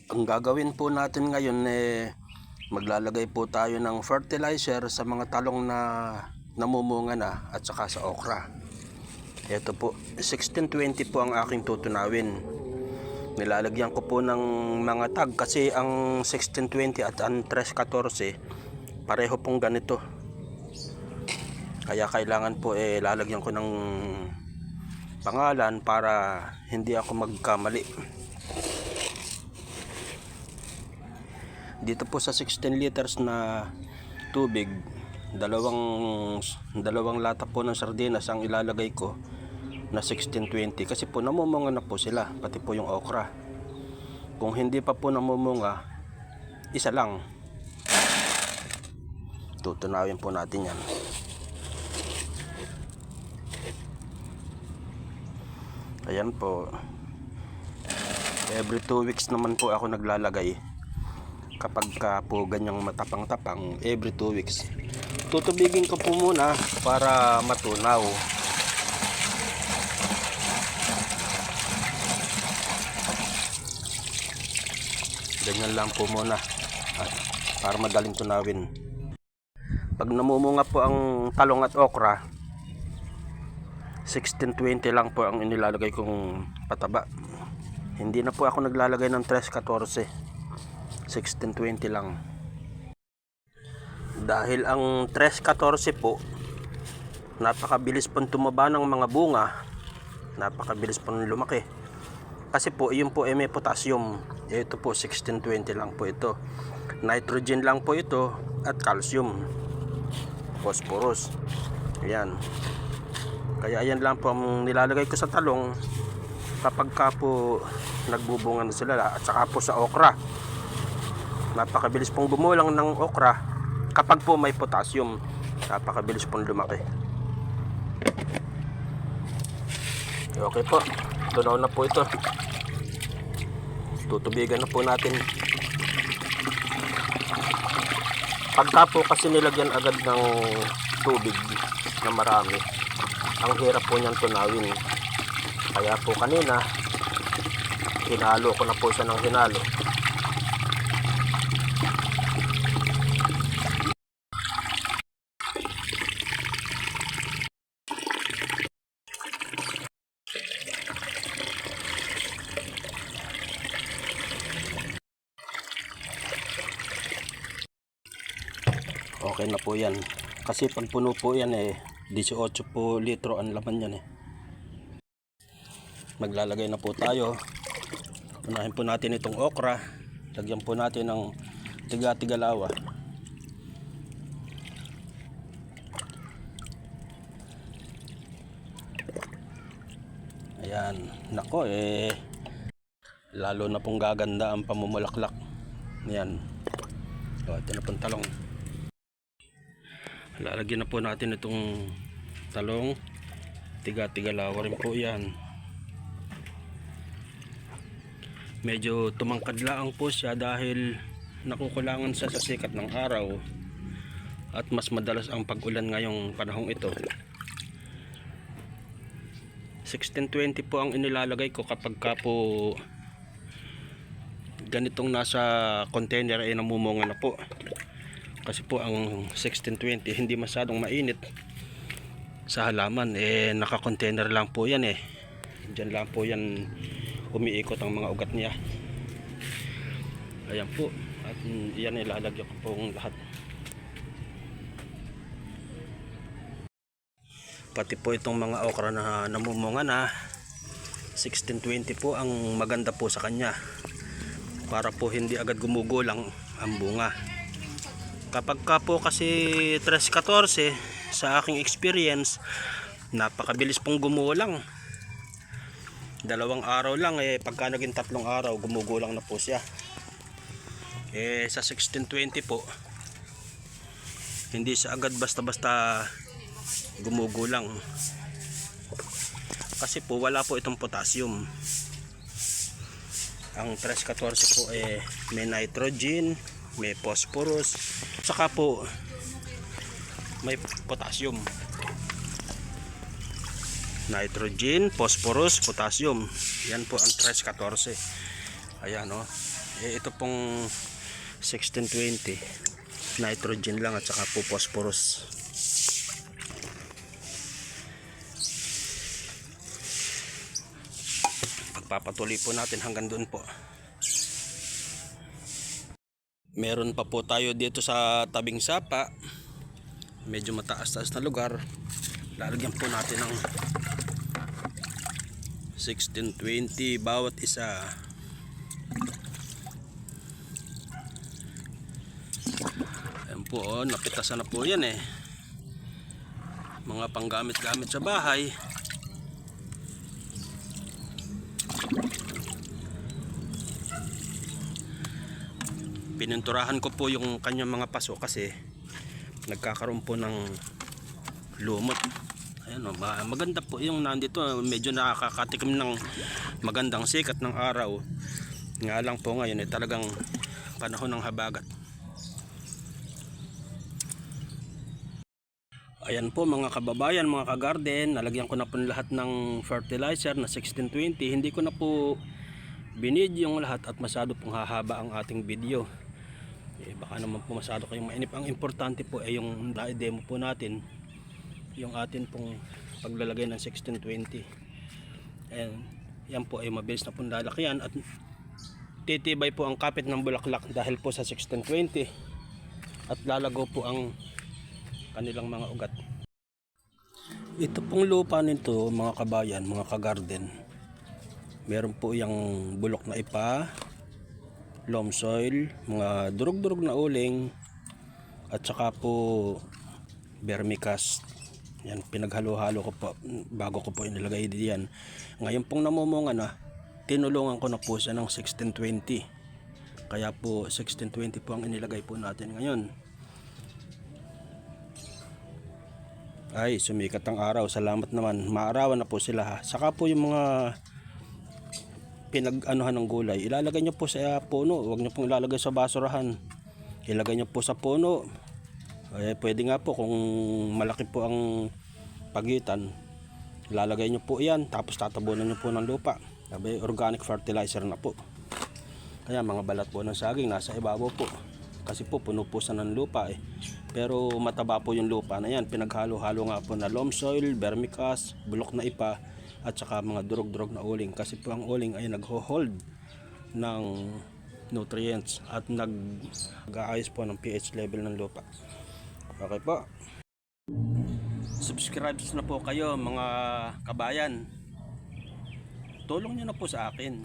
Ang gagawin po natin ngayon maglalagay po tayo ng fertilizer sa mga talong na namumunga na at saka sa okra. Ito po, 1620 po ang aking tutunawin. Nilalagyan ko po ng mga tag kasi ang 1620 at ang 1314 pareho pong ganito. Kaya kailangan po lalagyan ko ng pangalan para hindi ako magkamali. Dito po sa 16 liters na tubig, dalawang lata po ng sardinas ang ilalagay ko na 1620 kasi po namumunga na po sila, pati po yung okra. Kung hindi pa po namumunga, isa lang. Tutunawin po natin yan. Ayan po. Every 2 weeks naman po ako naglalagay. Kapag ka po ganyang matapang-tapang, every 2 weeks. Tutubigin ko po muna para matunaw. Ganyan lang po muna para madaling tunawin. Pag namumunga po ang talong at okra, 1620 lang po ang inilalagay kong pataba. Hindi na po ako naglalagay ng 1314. 1620 lang. Dahil ang 1314 po, napakabilis pong tumaba ng mga bunga, napakabilis pong lumaki. Kasi po, yun po may potassium. Ito po 1620 lang po ito. Nitrogen lang po ito at calcium, phosphorus. Ayan. Kaya ayan lang po ang nilalagay ko sa talong kapag ka po nagbubunga na sila, at saka po sa okra. Napakabilis pong gumulang ng okra kapag po may potassium. Napakabilis pong lumaki. Okay po, tunaw na po ito. Tutubigan na po natin. Pagka po kasi nilagyan agad ng tubig na marami, ang hirap po niyang tunawin. Kaya po kanina hinalo ko na po siya ng hinalo. Okay na po yan. Kasi pag puno po yan 18 po litro ang laman yan Maglalagay na po tayo. Unahin po natin itong okra. Lagyan po natin ng tiga-tigalawa. Ayan. Nako lalo na pong gaganda ang pamumulaklak. Ayan. Ito na pong talong. Lalagyan na po natin itong talong. Tiga-tigalawa rin po yan. Medyo tumangkad lang po siya dahil nakukulangan siya sa sikat ng araw at mas madalas ang pag-ulan ngayong panahong ito. 1620 po ang inilalagay ko kapag ka po ganitong nasa container ay namumunga na po. Kasi po ang 1620 hindi masyadong mainit sa halaman, naka-container lang po yan Diyan lang po yan umiikot ang mga ugat niya. Ayan po, at yan ilalagyan ko pong lahat. Pati po itong mga okra na namumunga na, 1620 po ang maganda po sa kanya para po hindi agad gumugulang ang bunga. Kapag ka po kasi 13-14, sa aking experience, napakabilis pong gumulang. 2 araw lang pagka naging 3 araw gumugulang na po siya. Sa 1620 po, hindi siya agad basta-basta gumugulang. Kasi po wala po itong potassium. Ang 13-14 po may nitrogen, may phosphorus, saka po may potassium. Nitrogen, phosphorus, potassium. Yan po ang 13-14. Ayan Ito pong 1620 nitrogen lang at saka po phosphorus. Pagpapatuloy po natin hanggang doon po. Meron pa po tayo dito sa tabing sapa, medyo mataas-taas na lugar. Lalagyan po natin ng 1620 bawat isa. Ayan po, napitasan na po yan eh. Mga panggamit-gamit sa bahay. Pininturahan ko po yung kanyang mga paso kasi nagkakaroon po ng lumot. Ayan, maganda po yung nandito, medyo nakakatikim ng magandang sikat ng araw. Nga lang po ngayon ay talagang panahon ng habagat. Ayan po mga kababayan, mga kagarden, nalagyan ko na po lahat ng fertilizer na 1620. Hindi ko na po binidyo yung lahat at masyado pong hahaba ang ating video. Baka naman po masyado kayong mainip. Ang importante po ay yung demo po natin, yung atin pong paglalagay ng 1620. And yan po ay mabilis na pong lalakyan at titibay po ang kapit ng bulaklak dahil po sa 1620 at lalago po ang kanilang mga ugat. Ito pong lupa nito mga kabayan, mga kagarden, meron po yung bulok na ipa, loam soil, mga durug-durug na uling at saka po vermicast. Yan, pinaghalo-halo ko po bago ko po inilagay diyan. Ngayon pong namumunga na, tinulungan ko na po siya ng 1620. Kaya po 1620 po ang inilagay po natin ngayon. Ay, sumikat ang araw. Salamat naman. Maarawan na po sila ha. Saka po yung mga pinag-anuhan ng gulay, ilalagay nyo po sa puno. Huwag nyo pong ilalagay sa basurahan. Ilagay nyo po sa puno. Pwede nga po kung malaki po ang pagitan, ilalagay nyo po yan. Tapos tatabunan nyo po ng lupa. Sabi, organic fertilizer na po. Kaya mga balat po ng saging nasa ibabaw po. Kasi po puno po sa ng lupa eh. Pero mataba po yung lupa na yan. Pinaghalo-halo nga po na loam soil, vermicast, bulok na ipa, at saka mga durog-durog na uling. Kasi po ang uling ay nagho-hold ng nutrients at nag-aayos po ng pH level ng lupa. Okay po. Subscribe na po kayo mga kabayan. Tulong nyo na po sa akin.